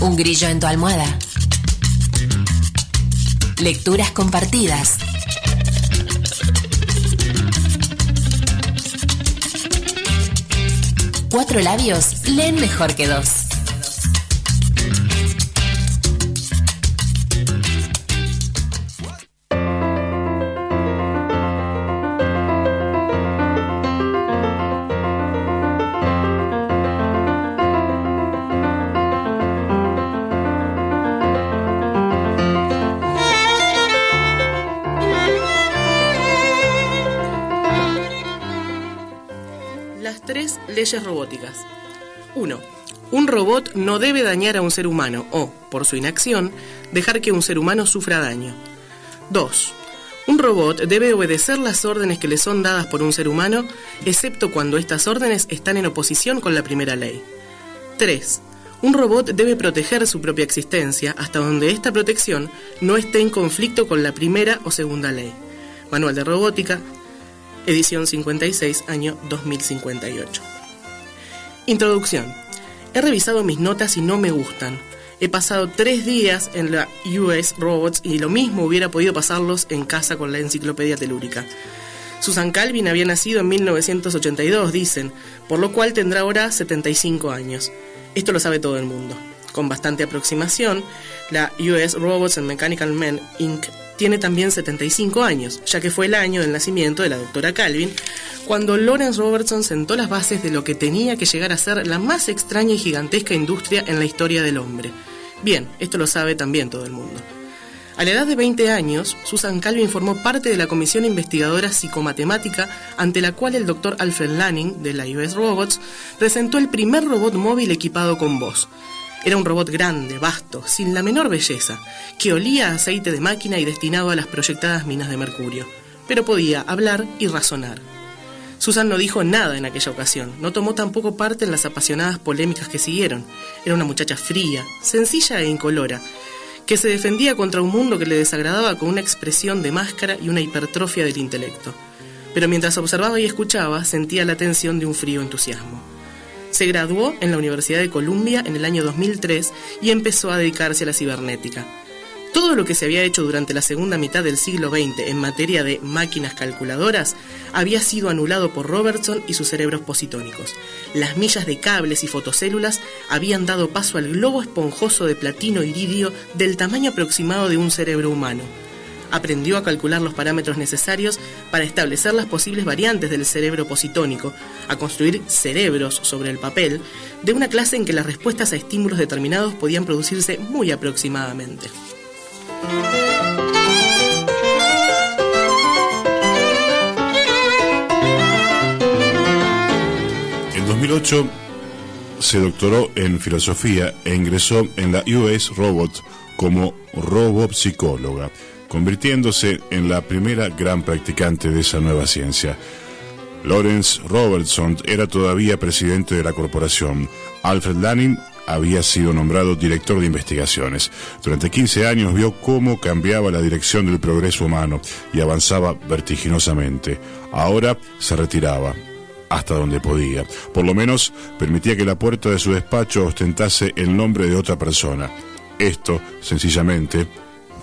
Un grillo en tu almohada. Lecturas compartidas. Cuatro labios leen mejor que dos. Leyes robóticas. 1. Un robot no debe dañar a un ser humano o, por su inacción, dejar que un ser humano sufra daño. 2. Un robot debe obedecer las órdenes que le son dadas por un ser humano, excepto cuando estas órdenes están en oposición con la primera ley. 3. Un robot debe proteger su propia existencia hasta donde esta protección no esté en conflicto con la primera o segunda ley. Manual de Robótica, edición 56, año 2058. Introducción. He revisado mis notas y no me gustan. He pasado 3 días en la US Robots y lo mismo hubiera podido pasarlos en casa con la enciclopedia telúrica. Susan Calvin había nacido en 1982, dicen, por lo cual tendrá ahora 75 años. Esto lo sabe todo el mundo. Con bastante aproximación, la US Robots and Mechanical Men, Inc. tiene también 75 años, ya que fue el año del nacimiento de la doctora Calvin, cuando Lawrence Robertson sentó las bases de lo que tenía que llegar a ser la más extraña y gigantesca industria en la historia del hombre. Bien, esto lo sabe también todo el mundo. A la edad de 20 años, Susan Calvin formó parte de la comisión investigadora psicomatemática ante la cual el doctor Alfred Lanning, de la US Robots, presentó el primer robot móvil equipado con voz. Era un robot grande, vasto, sin la menor belleza, que olía a aceite de máquina y destinado a las proyectadas minas de mercurio, pero podía hablar y razonar. Susan no dijo nada en aquella ocasión, no tomó tampoco parte en las apasionadas polémicas que siguieron. Era una muchacha fría, sencilla e incolora, que se defendía contra un mundo que le desagradaba con una expresión de máscara y una hipertrofia del intelecto. Pero mientras observaba y escuchaba, sentía la tensión de un frío entusiasmo. Se graduó en la Universidad de Columbia en el año 2003 y empezó a dedicarse a la cibernética. Todo lo que se había hecho durante la segunda mitad del siglo XX en materia de máquinas calculadoras había sido anulado por Robertson y sus cerebros positónicos. Las millas de cables y fotocélulas habían dado paso al globo esponjoso de platino iridio del tamaño aproximado de un cerebro humano. Aprendió a calcular los parámetros necesarios para establecer las posibles variantes del cerebro positónico, a construir cerebros sobre el papel, de una clase en que las respuestas a estímulos determinados podían producirse muy aproximadamente. En 2008 se doctoró en filosofía e ingresó en la US Robot como robopsicóloga, convirtiéndose en la primera gran practicante de esa nueva ciencia. Lawrence Robertson era todavía presidente de la corporación. Alfred Lanning había sido nombrado director de investigaciones. Durante 15 años vio cómo cambiaba la dirección del progreso humano y avanzaba vertiginosamente. Ahora se retiraba, hasta donde podía. Por lo menos permitía que la puerta de su despacho ostentase el nombre de otra persona. Esto, sencillamente,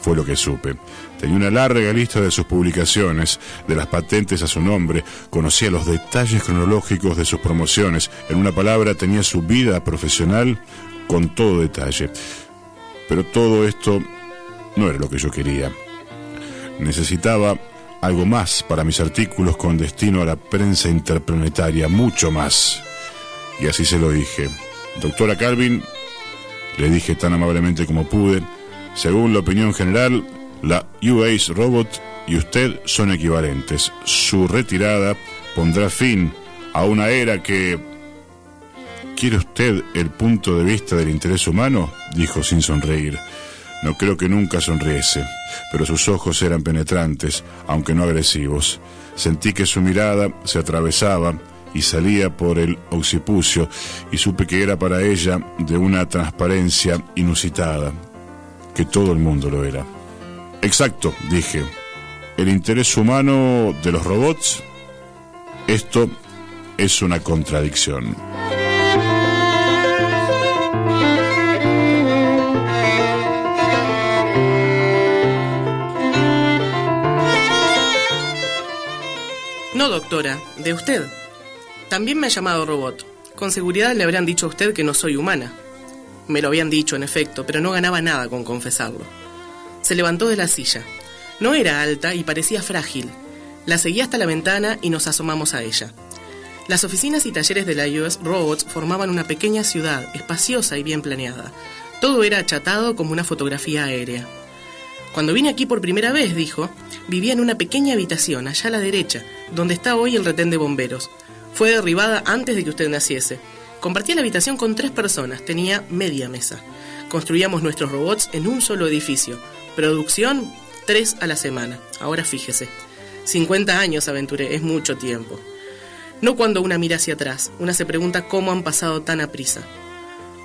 fue lo que supe. Tenía una larga lista de sus publicaciones, de las patentes a su nombre, conocía los detalles cronológicos de sus promociones. En una palabra, tenía su vida profesional con todo detalle. Pero todo esto no era lo que yo quería. Necesitaba algo más para mis artículos con destino a la prensa interplanetaria, mucho más. Y así se lo dije. Doctora Calvin, le dije tan amablemente como pude, según la opinión general, la US Robot y usted son equivalentes. Su retirada pondrá fin a una era que... ¿Quiere usted el punto de vista del interés humano?, dijo sin sonreír. No creo que nunca sonriese, pero sus ojos eran penetrantes, aunque no agresivos. Sentí que su mirada se atravesaba y salía por el occipucio, y supe que era para ella de una transparencia inusitada, que todo el mundo lo era. Exacto, dije. ¿El interés humano de los robots? Esto es una contradicción. No, doctora, de usted. También me ha llamado robot. Con seguridad le habrán dicho a usted que no soy humana. Me lo habían dicho, en efecto, pero no ganaba nada con confesarlo. Se levantó de la silla. No era alta y parecía frágil. La seguí hasta la ventana y nos asomamos a ella. Las oficinas y talleres de la US Robots formaban una pequeña ciudad, espaciosa y bien planeada. Todo era achatado como una fotografía aérea. Cuando vine aquí por primera vez, dijo, vivía en una pequeña habitación, allá a la derecha, donde está hoy el retén de bomberos. Fue derribada antes de que usted naciese. Compartía la habitación con 3 personas, tenía media mesa. Construíamos nuestros robots en un solo edificio. Producción, 3 a la semana. Ahora fíjese. 50 años aventuré, es mucho tiempo. No cuando una mira hacia atrás, una se pregunta cómo han pasado tan aprisa.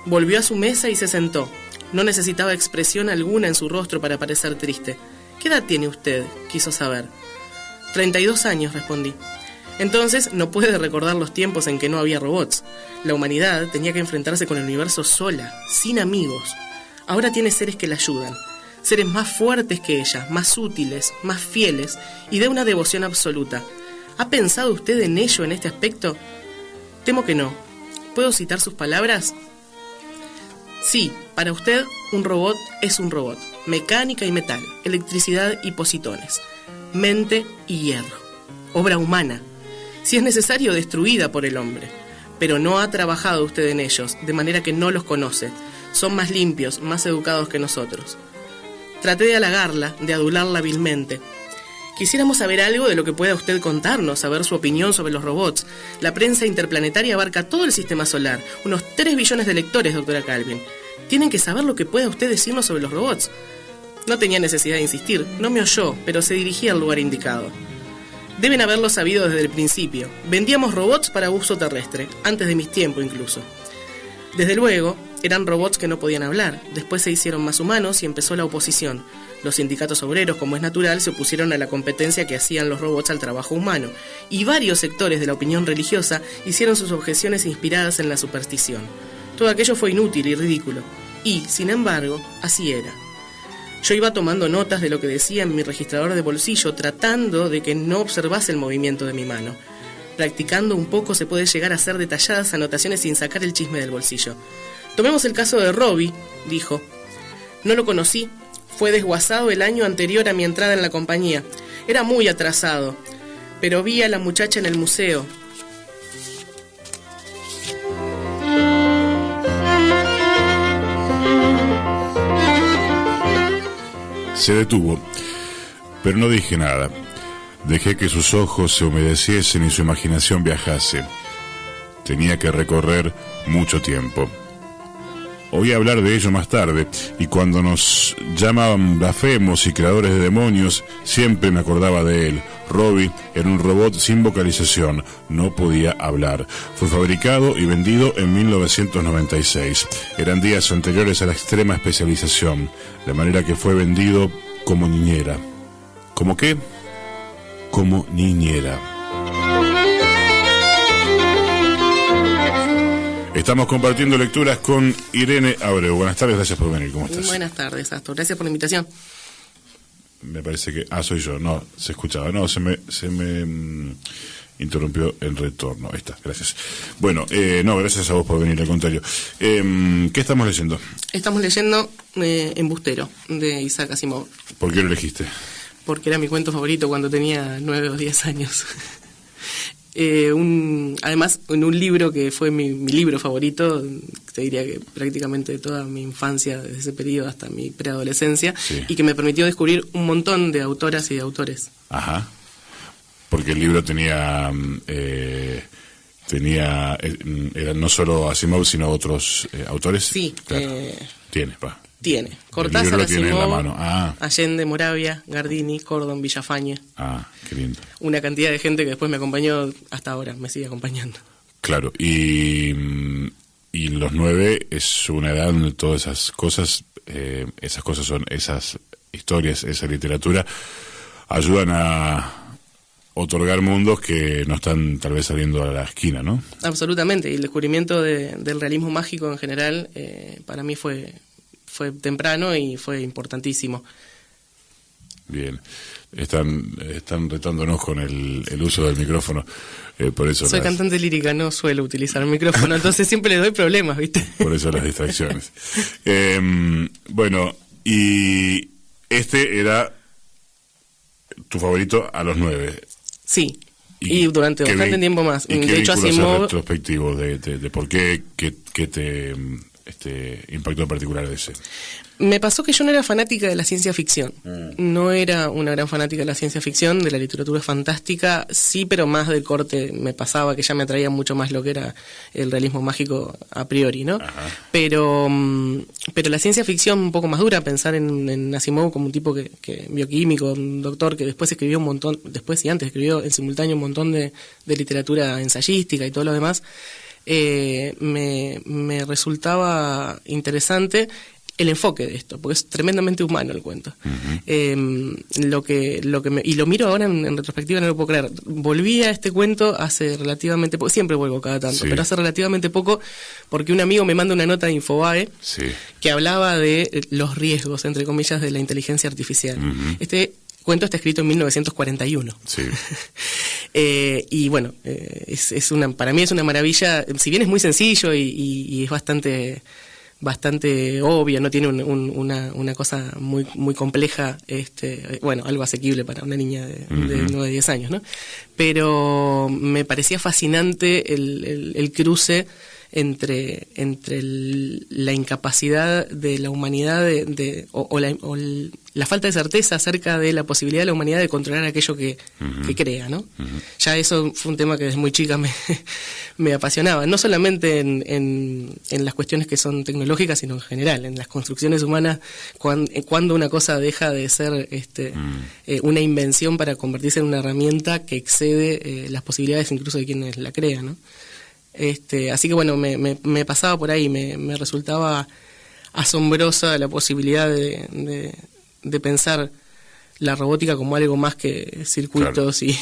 Volvió a su mesa y se sentó. No necesitaba expresión alguna en su rostro para parecer triste. ¿Qué edad tiene usted?, quiso saber. 32 años, respondí. Entonces no puede recordar los tiempos en que no había robots. La humanidad tenía que enfrentarse con el universo sola, sin amigos. Ahora tiene seres que la ayudan. Seres más fuertes que ella, más útiles, más fieles y de una devoción absoluta. ¿Ha pensado usted en ello en este aspecto? Temo que no. ¿Puedo citar sus palabras? Sí, para usted un robot es un robot. Mecánica y metal, electricidad y positones, mente y hierro. Obra humana. Si es necesario, destruida por el hombre. Pero no ha trabajado usted en ellos, de manera que no los conoce. Son más limpios, más educados que nosotros. Traté de halagarla, de adularla vilmente. Quisiéramos saber algo de lo que pueda usted contarnos, saber su opinión sobre los robots. La prensa interplanetaria abarca todo el sistema solar, unos 3 billones de lectores, doctora Calvin. Tienen que saber lo que pueda usted decirnos sobre los robots. No tenía necesidad de insistir, no me oyó, pero se dirigía al lugar indicado. Deben haberlo sabido desde el principio. Vendíamos robots para uso terrestre, antes de mis tiempos incluso. Desde luego, eran robots que no podían hablar. Después se hicieron más humanos y empezó la oposición. Los sindicatos obreros, como es natural, se opusieron a la competencia que hacían los robots al trabajo humano. Y varios sectores de la opinión religiosa hicieron sus objeciones inspiradas en la superstición. Todo aquello fue inútil y ridículo. Y, sin embargo, así era. Yo iba tomando notas de lo que decía en mi registrador de bolsillo, tratando de que no observase el movimiento de mi mano. Practicando un poco se puede llegar a hacer detalladas anotaciones sin sacar el chisme del bolsillo. Tomemos el caso de Robbie, dijo. No lo conocí. Fue desguazado el año anterior a mi entrada en la compañía. Era muy atrasado. Pero vi a la muchacha en el museo. Se detuvo, pero no dije nada. Dejé que sus ojos se humedeciesen y su imaginación viajase. Tenía que recorrer mucho tiempo. Oí hablar de ello más tarde, y cuando nos llamaban blasfemos y creadores de demonios, siempre me acordaba de él. Robbie era un robot sin vocalización, no podía hablar. Fue fabricado y vendido en 1996. Eran días anteriores a la extrema especialización, de manera que fue vendido como niñera. ¿Cómo qué? Como niñera. Estamos compartiendo lecturas con Irene Abreu. Buenas tardes, gracias por venir. ¿Cómo estás? Buenas tardes, Astor. Gracias por la invitación. Me parece que... soy yo. No, se escuchaba. No, se me interrumpió el retorno. Ahí está, gracias. Bueno, gracias a vos por venir, al contrario. ¿Qué estamos leyendo? Estamos leyendo Embustero, de Isaac Asimov. ¿Por qué lo elegiste? Porque era mi cuento favorito cuando tenía 9 o 10 años. Además, en un libro que fue mi libro favorito, te diría que prácticamente toda mi infancia, desde ese periodo hasta mi preadolescencia, sí. Y que me permitió descubrir un montón de autoras y de autores. Ajá. Porque el libro tenía eran no solo Asimov, sino otros autores. Sí. Claro. Tiene. Cortázar, Asimov, tiene en la mano. Allende, Moravia, Gardini, Cordon, Villafañe. Qué lindo. Una cantidad de gente que después me acompañó hasta ahora, me sigue acompañando. Claro, y los 9 es una edad donde todas esas cosas son esas historias, esa literatura, ayudan a otorgar mundos que no están tal vez saliendo a la esquina, ¿no? Absolutamente, y el descubrimiento del realismo mágico en general para mí fue temprano y fue importantísimo. Bien. Están retándonos con el uso del micrófono. Por eso soy cantante lírica, no suelo utilizar el micrófono, entonces siempre le doy problemas, ¿viste? Por eso las distracciones. Bueno, y este era tu favorito a los 9. Sí, y durante bastante tiempo más. De hecho, Asimov, retrospectivo de por qué te impactó en particular ese. Me pasó que yo no era fanática de la ciencia ficción. No era una gran fanática de la ciencia ficción, de la literatura fantástica, sí, pero más del corte me pasaba, que ya me atraía mucho más lo que era el realismo mágico a priori, ¿no? Pero la ciencia ficción un poco más dura, pensar en Asimov como un tipo que bioquímico, un doctor que después escribió un montón, después y antes escribió en simultáneo un montón de literatura ensayística y todo lo demás, me resultaba interesante el enfoque de esto, porque es tremendamente humano el cuento. Y lo miro ahora en retrospectiva, no lo puedo creer. Volví a este cuento hace relativamente poco, siempre vuelvo cada tanto, pero hace relativamente poco, porque un amigo me manda una nota de Infobae que hablaba de los riesgos, entre comillas, de la inteligencia artificial. Este cuento está escrito en 1941. Sí. Y bueno, para mí es una maravilla, si bien es muy sencillo y es bastante obvio, no tiene una cosa muy muy compleja, bueno, algo asequible para una niña de 9, 10 años, ¿no? Pero me parecía fascinante el cruce entre la incapacidad de la humanidad la falta de certeza acerca de la posibilidad de la humanidad de controlar aquello que crea, ¿no? Ya eso fue un tema que desde muy chica me apasionaba, no solamente en las cuestiones que son tecnológicas, sino en general, en las construcciones humanas, cuando una cosa deja de ser una invención para convertirse en una herramienta que excede las posibilidades incluso de quienes la crean, ¿no? Así que bueno, me pasaba por ahí, me resultaba asombrosa la posibilidad de pensar la robótica como algo más que circuitos y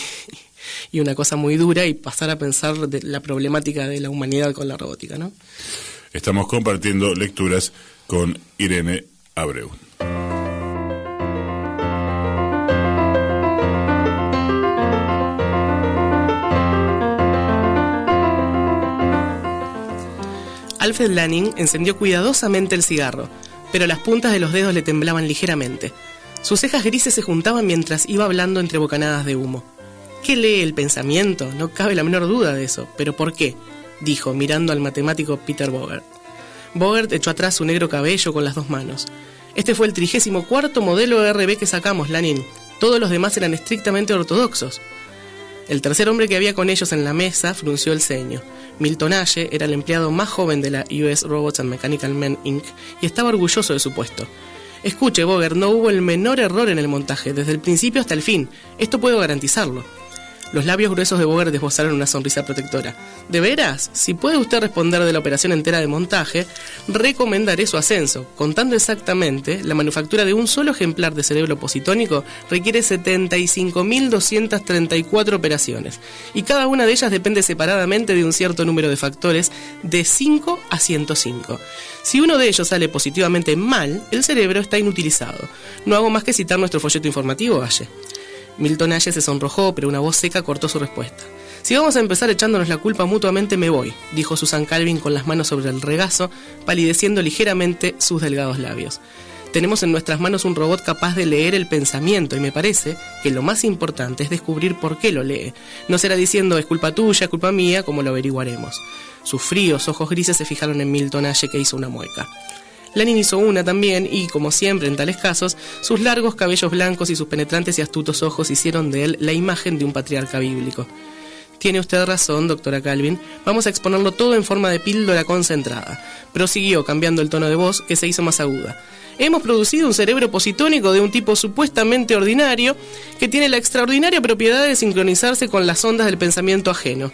una cosa muy dura, y pasar a pensar de la problemática de la humanidad con la robótica, ¿no? Estamos compartiendo lecturas con Irene Abreu. Alfred Lanning encendió cuidadosamente el cigarro, pero las puntas de los dedos le temblaban ligeramente. Sus cejas grises se juntaban mientras iba hablando entre bocanadas de humo. ¿Qué lee el pensamiento? No cabe la menor duda de eso. ¿Pero por qué?, dijo, mirando al matemático Peter Bogert. Bogert echó atrás su negro cabello con las dos manos. Este fue el 34º modelo de RB que sacamos, Lanning. Todos los demás eran estrictamente ortodoxos. El tercer hombre que había con ellos en la mesa frunció el ceño. Milton Ashe era el empleado más joven de la US Robots and Mechanical Men Inc. y estaba orgulloso de su puesto. Escuche, Bogert, no hubo el menor error en el montaje, desde el principio hasta el fin. Esto puedo garantizarlo. Los labios gruesos de Bogert esbozaron una sonrisa protectora. ¿De veras? Si puede usted responder de la operación entera de montaje, recomendaré su ascenso. Contando exactamente, la manufactura de un solo ejemplar de cerebro positónico requiere 75.234 operaciones, y cada una de ellas depende separadamente de un cierto número de factores, de 5 a 105. Si uno de ellos sale positivamente mal, el cerebro está inutilizado. No hago más que citar nuestro folleto informativo, Ashe. Milton Ashe se sonrojó, pero una voz seca cortó su respuesta. Si vamos a empezar echándonos la culpa mutuamente, me voy, dijo Susan Calvin con las manos sobre el regazo, palideciendo ligeramente sus delgados labios. Tenemos en nuestras manos un robot capaz de leer el pensamiento, y me parece que lo más importante es descubrir por qué lo lee. No será diciendo es culpa tuya, es culpa mía, como lo averiguaremos. Sus fríos ojos grises se fijaron en Milton Ashe, que hizo una mueca. Lanning hizo una también y, como siempre en tales casos, sus largos cabellos blancos y sus penetrantes y astutos ojos hicieron de él la imagen de un patriarca bíblico. Tiene usted razón, doctora Calvin. Vamos a exponerlo todo en forma de píldora concentrada. Prosiguió, cambiando el tono de voz, que se hizo más aguda. Hemos producido un cerebro positónico de un tipo supuestamente ordinario que tiene la extraordinaria propiedad de sincronizarse con las ondas del pensamiento ajeno.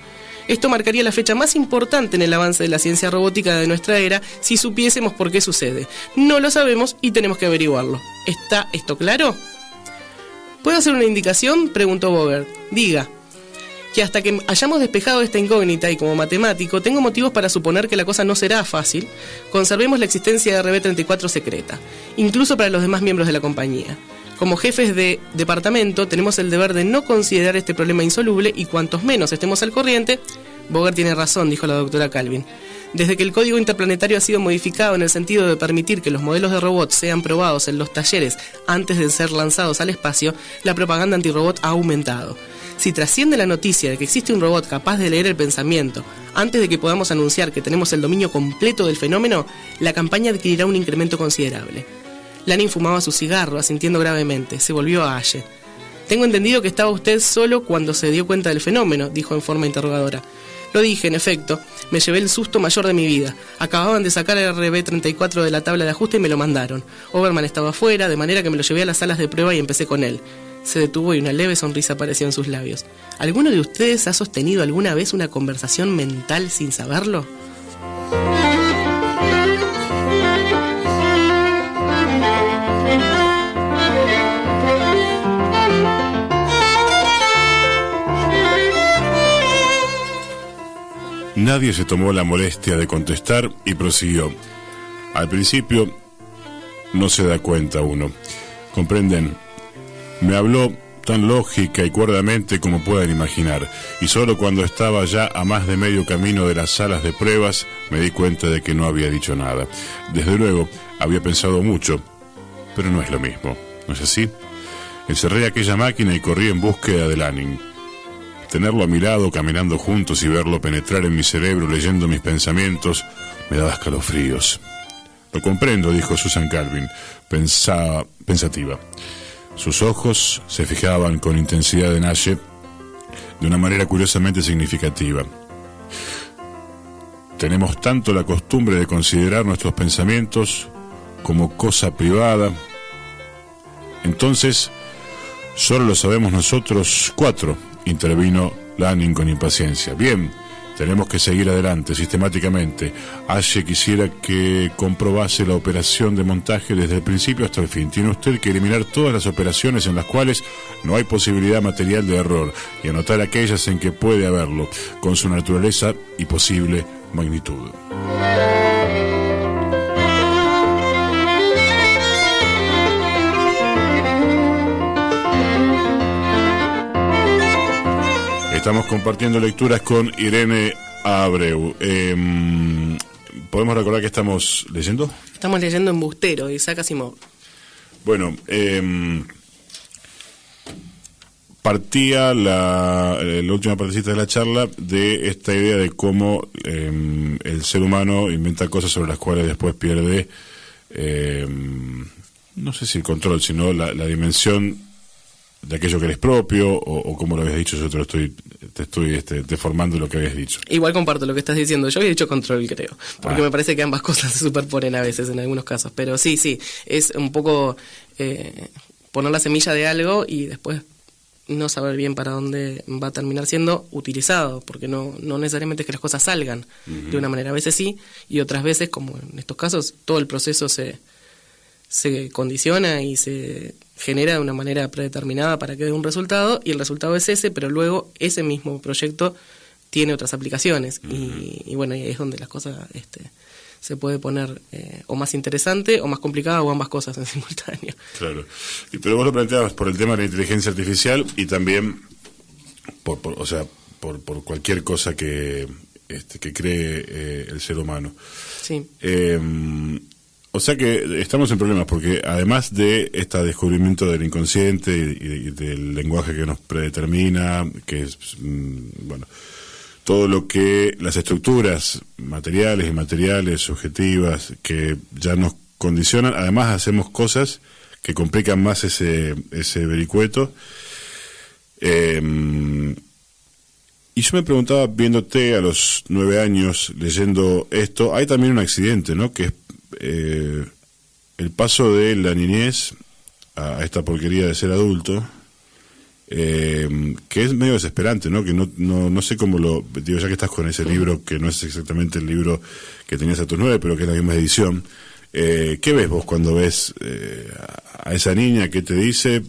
Esto marcaría la fecha más importante en el avance de la ciencia robótica de nuestra era si supiésemos por qué sucede. No lo sabemos y tenemos que averiguarlo. ¿Está esto claro? ¿Puedo hacer una indicación?, preguntó Bogert. Diga. Que hasta que hayamos despejado esta incógnita, y como matemático tengo motivos para suponer que la cosa no será fácil, conservemos la existencia de RB34 secreta, incluso para los demás miembros de la compañía. Como jefes de departamento tenemos el deber de no considerar este problema insoluble y cuantos menos estemos al corriente. Bogart tiene razón, dijo la doctora Calvin. Desde que el código interplanetario ha sido modificado en el sentido de permitir que los modelos de robots sean probados en los talleres antes de ser lanzados al espacio, la propaganda antirrobot ha aumentado. Si trasciende la noticia de que existe un robot capaz de leer el pensamiento antes de que podamos anunciar que tenemos el dominio completo del fenómeno, la campaña adquirirá un incremento considerable. Lanin fumaba su cigarro, asintiendo gravemente. Se volvió a Ashe. Tengo entendido que estaba usted solo cuando se dio cuenta del fenómeno, dijo en forma interrogadora. Lo dije, en efecto. Me llevé el susto mayor de mi vida. Acababan de sacar el RB-34 de la tabla de ajuste y me lo mandaron. Overman estaba afuera, de manera que me lo llevé a las salas de prueba y empecé con él. Se detuvo y una leve sonrisa apareció en sus labios. ¿Alguno de ustedes ha sostenido alguna vez una conversación mental sin saberlo? Nadie se tomó la molestia de contestar y prosiguió. Al principio no se da cuenta uno. ¿Comprenden? Me habló tan lógica y cuerdamente como puedan imaginar, y solo cuando estaba ya a más de medio camino de las salas de pruebas me di cuenta de que no había dicho nada. Desde luego, había pensado mucho, pero no es lo mismo, ¿no es así? Encerré aquella máquina y corrí en búsqueda de Lanning. Tenerlo a mi lado, caminando juntos y verlo penetrar en mi cerebro leyendo mis pensamientos, me daba escalofríos. Lo comprendo, dijo Susan Calvin, pensativa. Sus ojos se fijaban con intensidad en Ashe de una manera curiosamente significativa. Tenemos tanto la costumbre de considerar nuestros pensamientos como cosa privada. Entonces, solo lo sabemos nosotros cuatro, intervino Lanning con impaciencia. Bien, tenemos que seguir adelante sistemáticamente. Ashe quisiera que comprobase la operación de montaje desde el principio hasta el fin. Tiene usted que eliminar todas las operaciones en las cuales no hay posibilidad material de error y anotar aquellas en que puede haberlo, con su naturaleza y posible magnitud. Estamos compartiendo lecturas con Irene Abreu. ¿Podemos recordar que estamos leyendo? Estamos leyendo Embustero, de Isaac Asimov. Bueno, partía la última partecita de la charla de esta idea de cómo el ser humano inventa cosas sobre las cuales después pierde, no sé si el control, sino la dimensión de aquello que eres propio, o como lo habías dicho, yo te estoy deformando lo que habías dicho. Igual comparto lo que estás diciendo. Yo había dicho control, creo, porque me parece que ambas cosas se superponen a veces en algunos casos, pero sí, es un poco poner la semilla de algo y después no saber bien para dónde va a terminar siendo utilizado, porque no necesariamente es que las cosas salgan de una manera, a veces sí, y otras veces, como en estos casos, todo el proceso se condiciona y se genera de una manera predeterminada para que dé un resultado, y el resultado es ese, pero luego ese mismo proyecto tiene otras aplicaciones, y bueno, y ahí es donde las cosas se puede poner o más interesante o más complicada, o ambas cosas en simultáneo. Claro, pero vos lo planteabas por el tema de la inteligencia artificial y también por cualquier cosa que cree el ser humano. Sí. O sea que estamos en problemas porque además de este descubrimiento del inconsciente y del lenguaje que nos predetermina, que es, todo lo que las estructuras materiales, inmateriales, subjetivas, que ya nos condicionan, además hacemos cosas que complican más ese vericueto. Y yo me preguntaba, viéndote a los 9 años, leyendo esto, hay también un accidente, ¿no? Que es el paso de la niñez a esta porquería de ser adulto, que es medio desesperante, ¿no? Que no sé cómo lo digo, ya que estás con ese libro, que no es exactamente el libro que tenías a tus 9, pero que es la misma edición. ¿Qué ves vos cuando ves a esa niña? ¿Qué te dice?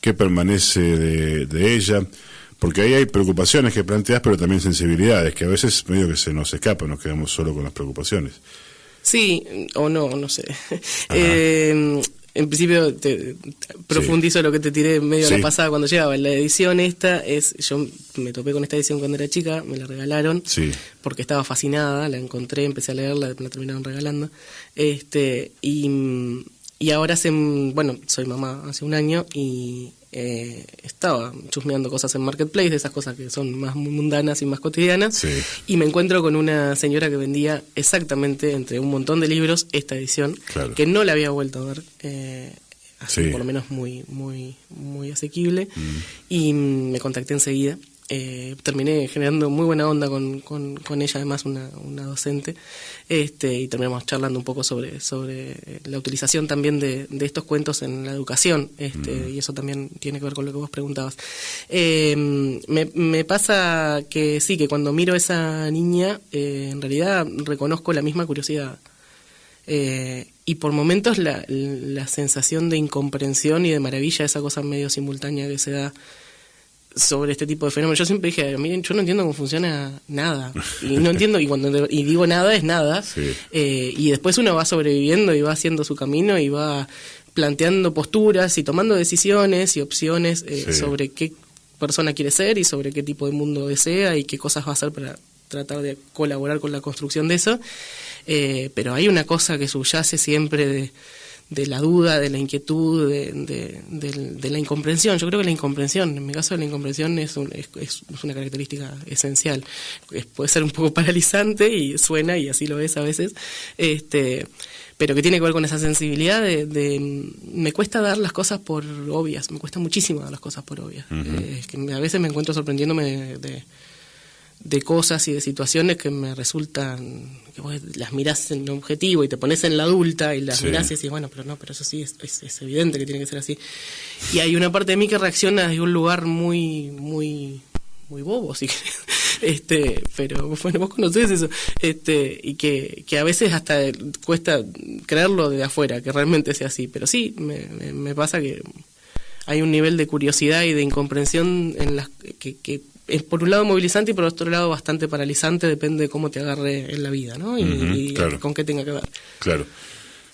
¿Qué permanece de ella? Porque ahí hay preocupaciones que planteas, pero también sensibilidades, que a veces medio que se nos escapan, nos quedamos solo con las preocupaciones. Sí, o no sé. en principio profundizo lo que te tiré medio Sí. la pasada cuando llegaba. La edición yo me topé con esta edición cuando era chica, me la regalaron, Sí. porque estaba fascinada, la encontré, empecé a leerla, me la terminaron regalando. Y ahora soy mamá hace un año y estaba chusmeando cosas en Marketplace, de esas cosas que son más mundanas y más cotidianas, Sí. y me encuentro con una señora que vendía exactamente entre un montón de libros esta edición, Claro. que no la había vuelto a ver, así Sí. por lo menos muy, muy, muy asequible, y me contacté enseguida. Terminé generando muy buena onda con ella, además una docente, y terminamos charlando un poco sobre la utilización también de estos cuentos en la educación, y eso también tiene que ver con lo que vos preguntabas. Me pasa que sí, que cuando miro a esa niña, en realidad reconozco la misma curiosidad. Y por momentos la sensación de incomprensión y de maravilla, esa cosa medio simultánea que se da sobre este tipo de fenómenos. Yo siempre dije, miren, yo no entiendo cómo funciona nada, y no entiendo, y digo nada es nada, Sí. y después uno va sobreviviendo y va haciendo su camino y va planteando posturas y tomando decisiones y opciones Sí. sobre qué persona quiere ser y sobre qué tipo de mundo desea y qué cosas va a hacer para tratar de colaborar con la construcción de eso, pero hay una cosa que subyace siempre de la duda, de la inquietud, de la incomprensión. Yo creo que la incomprensión, en mi caso la incomprensión es una característica esencial. Puede ser un poco paralizante y suena, y así lo es a veces, pero que tiene que ver con esa sensibilidad me cuesta dar las cosas por obvias, me cuesta muchísimo dar las cosas por obvias. Es que a veces me encuentro sorprendiéndome de cosas y de situaciones que me resultan, que vos las mirás en objetivo y te pones en la adulta y las Sí. mirás y decís, bueno, pero eso sí, es evidente que tiene que ser así. Y hay una parte de mí que reacciona desde un lugar muy, muy, muy bobo, si querés. Pero bueno, vos conocés eso, y que a veces hasta cuesta creerlo de afuera, que realmente sea así, pero sí, me pasa que hay un nivel de curiosidad y de incomprensión en las que es por un lado movilizante y por otro lado bastante paralizante, depende de cómo te agarre en la vida, ¿no? Y claro. con qué tenga que ver. Claro.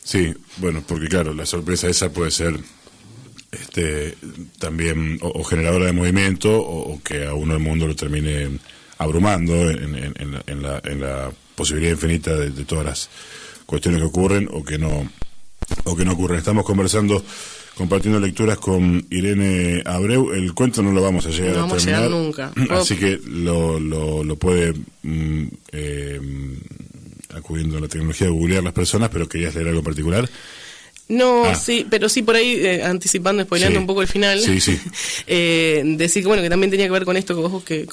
Sí, bueno, porque claro, la sorpresa esa puede ser también o generadora de movimiento o que a uno el mundo lo termine abrumando en la posibilidad infinita de todas las cuestiones que ocurren o que no ocurren. Estamos compartiendo lecturas con Irene Abreu. El cuento no lo vamos a llegar No a vamos a terminar, llegar nunca. así que lo puede acudiendo a la tecnología de googlear las personas, pero querías leer algo en particular. No, sí, pero sí por ahí, anticipando, spoileando Sí. un poco el final, Sí, sí. decir que bueno, que también tenía que ver con esto que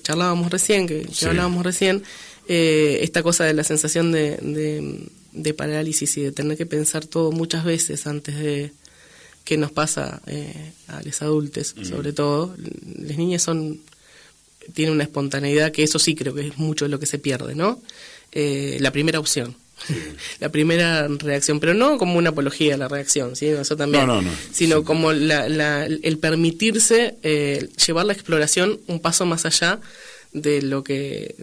charlábamos recién, que Sí. hablábamos recién, esta cosa de la sensación de parálisis y de tener que pensar todo muchas veces antes de que nos pasa a los adultos, sobre todo. Las niñas tienen una espontaneidad que eso sí creo que es mucho de lo que se pierde, ¿no? La primera opción. La primera reacción, pero no como una apología a la reacción, ¿sí? Eso también, No. sino Sí. como el permitirse llevar la exploración un paso más allá de lo que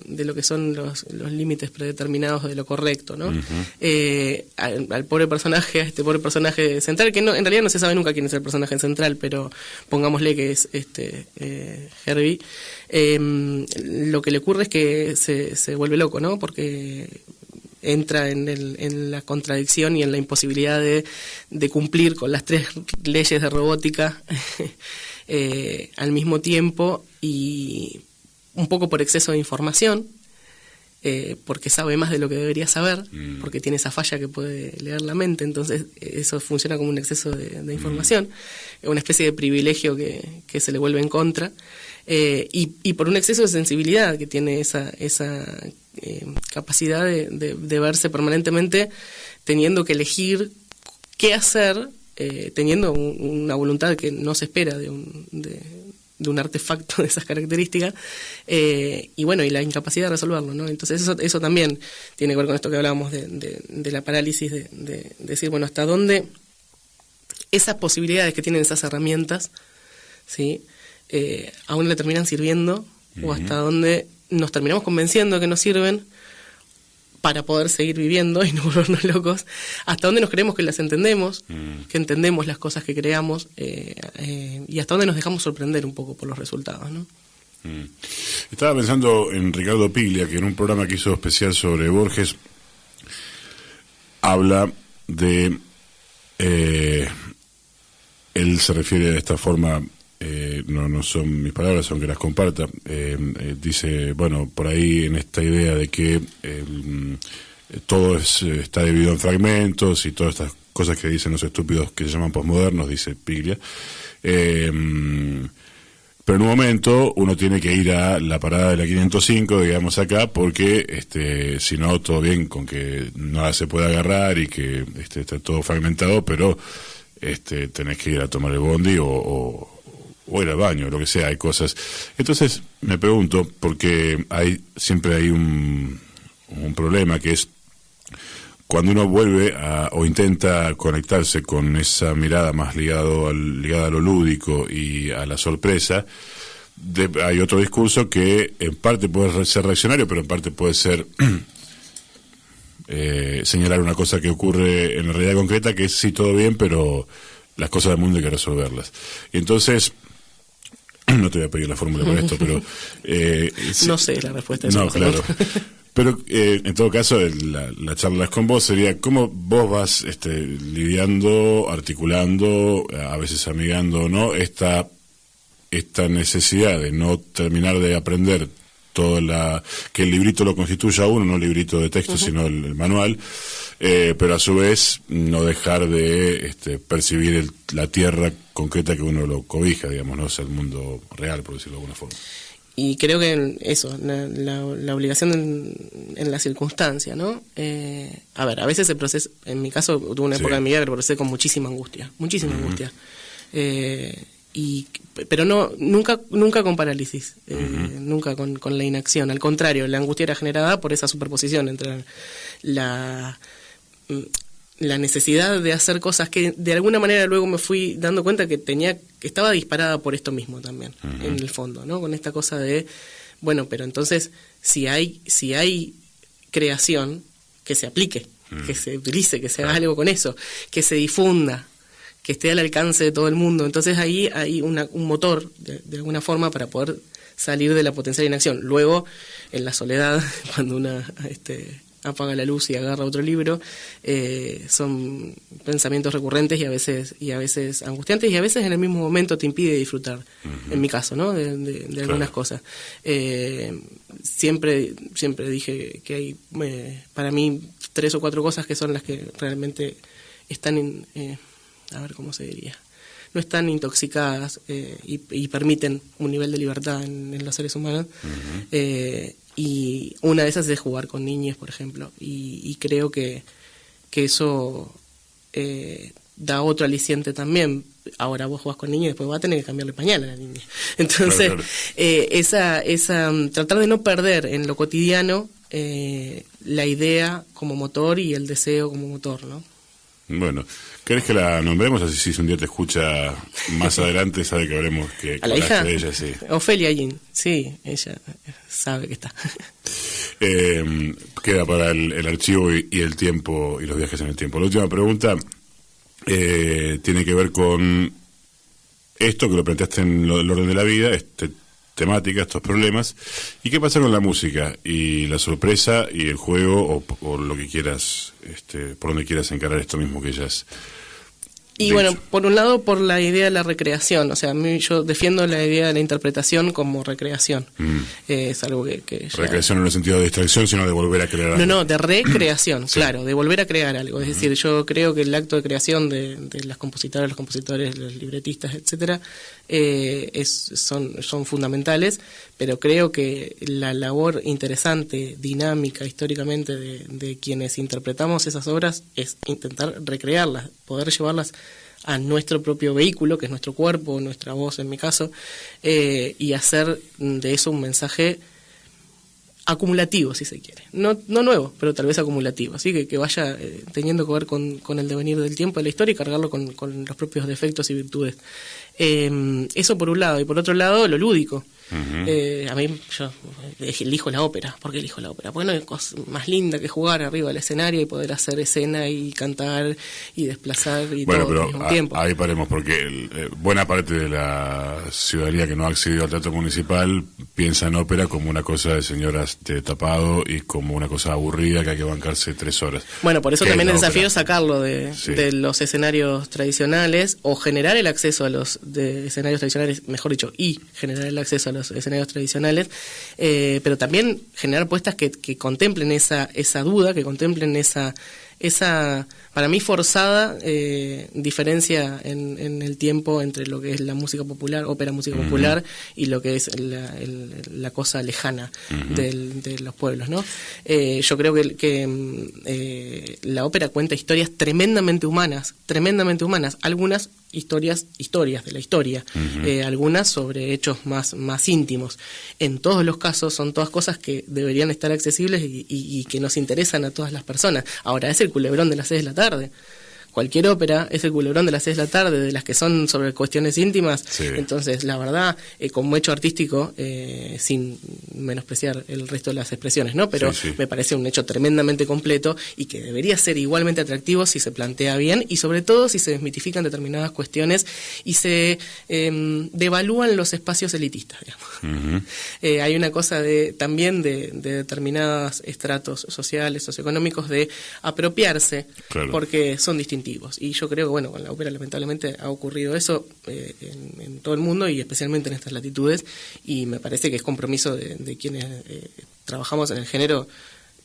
son los límites predeterminados de lo correcto, ¿no? Al pobre personaje, a este pobre personaje central, que no, en realidad no se sabe nunca quién es el personaje central, pero pongámosle que es Herbie, lo que le ocurre es que se vuelve loco, ¿no? Porque entra en la contradicción y en la imposibilidad de cumplir con las 3 leyes de robótica al mismo tiempo, y un poco por exceso de información, porque sabe más de lo que debería saber, porque tiene esa falla que puede leer la mente, entonces eso funciona como un exceso de información, una especie de privilegio que se le vuelve en contra, y por un exceso de sensibilidad que tiene esa capacidad de verse permanentemente teniendo que elegir qué hacer, teniendo una voluntad que no se espera de un artefacto de esas características, y bueno, y la incapacidad de resolverlo, ¿no? Entonces eso también tiene que ver con esto que hablábamos de la parálisis, de decir, bueno, hasta dónde esas posibilidades que tienen esas herramientas, ¿sí? Aún le terminan sirviendo, o hasta dónde nos terminamos convenciendo que nos sirven, para poder seguir viviendo y no volvernos locos, hasta dónde nos creemos que las entendemos, que entendemos las cosas que creamos, y hasta dónde nos dejamos sorprender un poco por los resultados, ¿no? Estaba pensando en Ricardo Piglia, que en un programa que hizo especial sobre Borges, habla de... él se refiere de esta forma, no son mis palabras, aunque las comparta, dice, bueno, por ahí en esta idea de que todo está dividido en fragmentos y todas estas cosas que dicen los estúpidos que se llaman posmodernos, dice Piglia, pero en un momento uno tiene que ir a la parada de la 505, digamos acá, porque si no, todo bien con que nada se puede agarrar y que está todo fragmentado, pero tenés que ir a tomar el bondi o ir al baño, lo que sea, hay cosas. Entonces me pregunto, porque siempre hay un problema, que es cuando uno vuelve o intenta conectarse con esa mirada más ligada a lo lúdico y a la sorpresa, hay otro discurso que en parte puede ser reaccionario, pero en parte puede ser señalar una cosa que ocurre en la realidad concreta, que es sí, todo bien, pero las cosas del mundo hay que resolverlas. Y entonces, no te voy a pedir la fórmula por esto, pero... no sé la respuesta. No, claro. Pero en todo caso, la charla con vos sería cómo vos vas lidiando, articulando, a veces amigando o no, esta necesidad de no terminar de aprender que el librito lo constituya uno, no el librito de texto, sino el manual, pero a su vez no dejar de percibir la tierra concreta que uno lo cobija, digamos, no es el mundo real, por decirlo de alguna forma. Y creo que la obligación en la circunstancia, ¿no? A ver, a veces se procesa, en mi caso tuve una época de mi vida que lo procesé con muchísima angustia, angustia. Pero nunca con parálisis, nunca con la inacción. Al contrario, la angustia era generada por esa superposición entre la necesidad de hacer cosas que de alguna manera luego me fui dando cuenta que estaba disparada por esto mismo también, en el fondo, ¿no? Con esta cosa de, bueno, pero entonces si hay creación, que se aplique, que se utilice, que se haga algo con eso, que se difunda, que esté al alcance de todo el mundo. Entonces ahí hay un motor, de alguna forma, para poder salir de la potencial inacción. Luego, en la soledad, cuando uno apaga la luz y agarra otro libro, son pensamientos recurrentes y a veces angustiantes, y a veces en el mismo momento te impide disfrutar, en mi caso, ¿no? de algunas cosas. Siempre dije que hay, para mí, 3 o 4 cosas que son las que realmente están a ver cómo se diría, no están intoxicadas y permiten un nivel de libertad en los seres humanos. Y una de esas es jugar con niños, por ejemplo, y creo que eso da otro aliciente también. Ahora vos jugás con niños y después vas a tener que cambiarle pañal a la niña. Entonces, claro. Tratar de no perder en lo cotidiano la idea como motor y el deseo como motor, ¿no? Bueno, ¿querés que la nombremos? Así si un día te escucha más adelante sabe que habremos que... ¿A la hija? De ella, sí. Ofelia Jean, sí, ella sabe que está. Queda para el archivo y el tiempo y los viajes en el tiempo. La última pregunta tiene que ver con esto que lo planteaste en el orden de la vida, temática, estos problemas, y qué pasa con la música y la sorpresa y el juego o lo que quieras, por donde quieras encarar esto mismo que ya es. Y bueno, por un lado, por la idea de la recreación. O sea, yo defiendo la idea de la interpretación como recreación. Es algo que ya... Recreación no en el sentido de distracción, sino de volver a crear algo. No, de recreación, sí. Claro, de volver a crear algo. Es decir, yo creo que el acto de creación de las compositoras, los compositores, los libretistas, etcétera, son fundamentales, pero creo que la labor interesante, dinámica, históricamente, de quienes interpretamos esas obras es intentar recrearlas, poder llevarlas a nuestro propio vehículo, que es nuestro cuerpo, nuestra voz en mi caso, y hacer de eso un mensaje acumulativo, si se quiere. No nuevo, pero tal vez acumulativo. Así que vaya teniendo que ver con el devenir del tiempo de la historia y cargarlo con los propios defectos y virtudes. Eso por un lado. Y por otro lado, lo lúdico. A mí, yo elijo la ópera. ¿Por qué elijo la ópera? Porque no hay cosa más linda que jugar arriba del escenario y poder hacer escena y cantar y desplazar y todo al mismo tiempo. Ahí paremos, porque buena parte de la ciudadanía que no ha accedido al teatro municipal piensa en ópera como una cosa de señoras de tapado y como una cosa aburrida que hay que bancarse 3 horas. Bueno, por eso también el desafío es sacarlo Sí. de los escenarios tradicionales o generar el acceso a los escenarios tradicionales, mejor dicho, y generar el acceso a los escenarios tradicionales, pero también generar puestas que contemplen esa duda, que contemplen esa para mí forzada diferencia en el tiempo entre lo que es la música popular, ópera, música popular, y lo que es la cosa lejana de los pueblos, ¿no? Yo creo que la ópera cuenta historias tremendamente humanas, algunas historias de la historia, algunas sobre hechos más íntimos. En todos los casos son todas cosas que deberían estar accesibles y que nos interesan a todas las personas. Ahora, es el culebrón de las 6 de la tarde. Cualquier ópera es el culebrón de las 6 de la tarde, de las que son sobre cuestiones íntimas. Sí. Entonces, la verdad, como hecho artístico, sin menospreciar el resto de las expresiones, ¿no? Pero sí. Me parece un hecho tremendamente completo y que debería ser igualmente atractivo si se plantea bien y sobre todo si se desmitifican determinadas cuestiones y se devalúan los espacios elitistas, digamos. Hay una cosa también de determinados estratos sociales, socioeconómicos, de apropiarse, claro, porque son distintivos. Y yo creo que, bueno, con la ópera lamentablemente ha ocurrido eso en todo el mundo y especialmente en estas latitudes, y me parece que es compromiso de quienes trabajamos en el género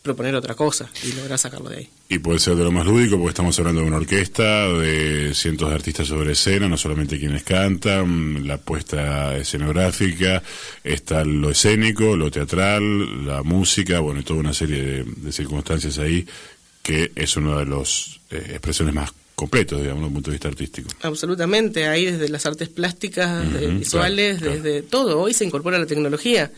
proponer otra cosa y lograr sacarlo de ahí. Y puede ser de lo más lúdico, porque estamos hablando de una orquesta, de cientos de artistas sobre escena, no solamente quienes cantan, la puesta escenográfica, está lo escénico, lo teatral, la música, bueno, y toda una serie de circunstancias ahí, que es una de las expresiones más completos, digamos, desde un punto de vista artístico. Absolutamente, ahí desde las artes plásticas, visuales, claro, desde todo. Hoy se incorpora la tecnología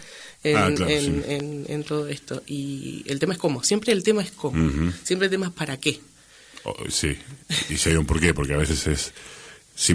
en todo esto. Y el tema es cómo. Siempre el tema es cómo. Siempre el tema es para qué. Sí, y si hay un porqué, porque a veces es